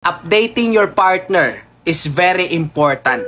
Updating your partner is very important.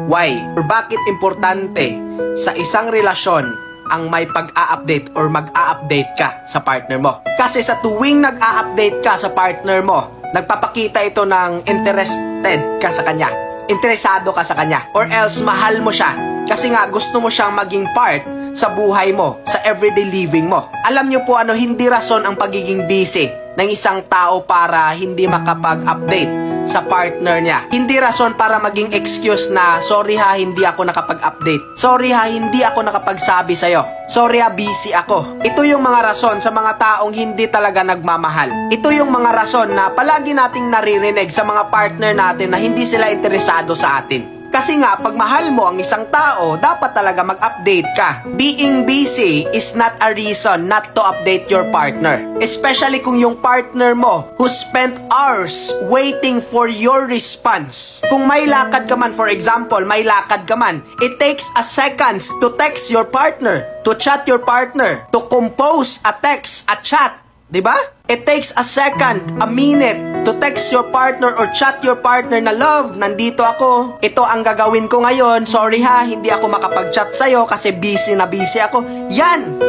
Why? Or bakit importante sa isang relasyon ang may pag-a-update or mag-a-update ka sa partner mo? Kasi sa tuwing nag-a-update ka sa partner mo, nagpapakita ito ng interested ka sa kanya. Interesado ka sa kanya. Or else mahal mo siya. Kasi nga gusto mo siyang maging part sa buhay mo, sa everyday living mo. Alam niyo po hindi rason ang pagiging busy ng isang tao para hindi makapag-update sa partner niya. Hindi rason para maging excuse na, sorry ha, hindi ako nakapag-update. Sorry ha, hindi ako nakapagsabi sa'yo. Sorry ha, busy ako. Ito yung mga rason sa mga taong hindi talaga nagmamahal. Ito yung mga rason na palagi nating naririnig sa mga partner natin na hindi sila interesado sa atin. Kasi nga, pag mahal mo ang isang tao, dapat talaga mag-update ka. Being busy is not a reason not to update your partner. Especially kung yung partner mo who spent hours waiting for your response. Kung may lakad ka man, for example, may lakad ka man, it takes a seconds to text your partner, to chat your partner, to compose a text, a chat. Diba? It takes a second, a minute to text your partner or chat your partner na, love, nandito ako. Ito ang gagawin ko ngayon. Sorry ha, hindi ako makapag-chat sa'yo kasi busy na busy ako. Yan!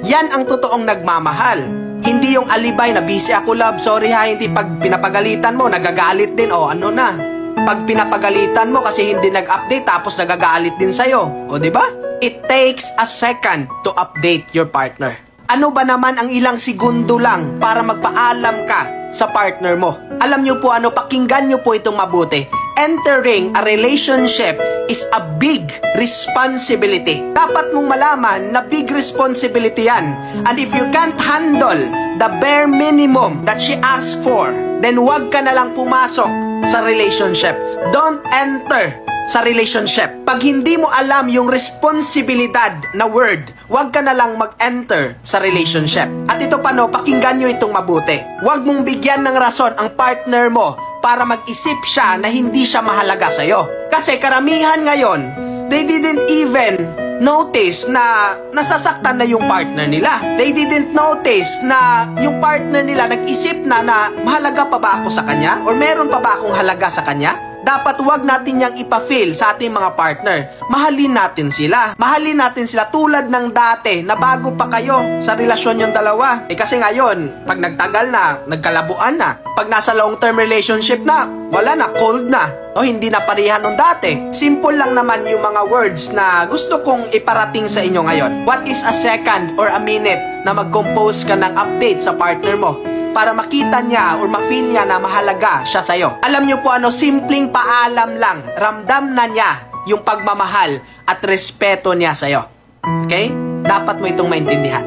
Yan ang totoong nagmamahal. Hindi yung alibay na busy ako, love. Sorry ha, hindi pag pinapagalitan mo, nagagalit din. O ano na? Pag pinapagalitan mo kasi hindi nag-update tapos nagagalit din sa'yo. O diba? It takes a second to update your partner. Ano ba naman ang ilang segundo lang para magpaalam ka sa partner mo? Alam nyo po pakinggan nyo po itong mabuti. Entering a relationship is a big responsibility. Dapat mong malaman na big responsibility yan. And if you can't handle the bare minimum that she asks for, then wag ka na lang pumasok sa relationship. Don't enter sa relationship. Pag hindi mo alam yung responsibilidad na word, huwag ka na lang mag-enter sa relationship. At ito pakinggan nyo itong mabuti. Huwag mong bigyan ng rason ang partner mo para mag-isip siya na hindi siya mahalaga sa'yo. Kasi karamihan ngayon, they didn't even notice na nasasaktan na yung partner nila. They didn't notice na yung partner nila nag-isip na mahalaga pa ba ako sa kanya? Or meron pa ba akong halaga sa kanya? Dapat wag natin yang ipa-feel sa ating mga partner. Mahalin natin sila. Mahalin natin sila tulad ng dati na bago pa kayo sa relasyon yung dalawa. Kasi ngayon, pag nagtagal na, nagkalabuan na. Pag nasa long-term relationship na, wala na, cold na. O hindi na parihan nung dati. Simple lang naman yung mga words na gusto kong iparating sa inyo ngayon. What is a second or a minute na mag-compose ka ng update sa partner mo para makita niya or ma-feel niya na mahalaga siya sa'yo? Alam niyo po simpleng paalam lang, ramdam na niya yung pagmamahal at respeto niya sa'yo. Okay? Dapat mo itong maintindihan.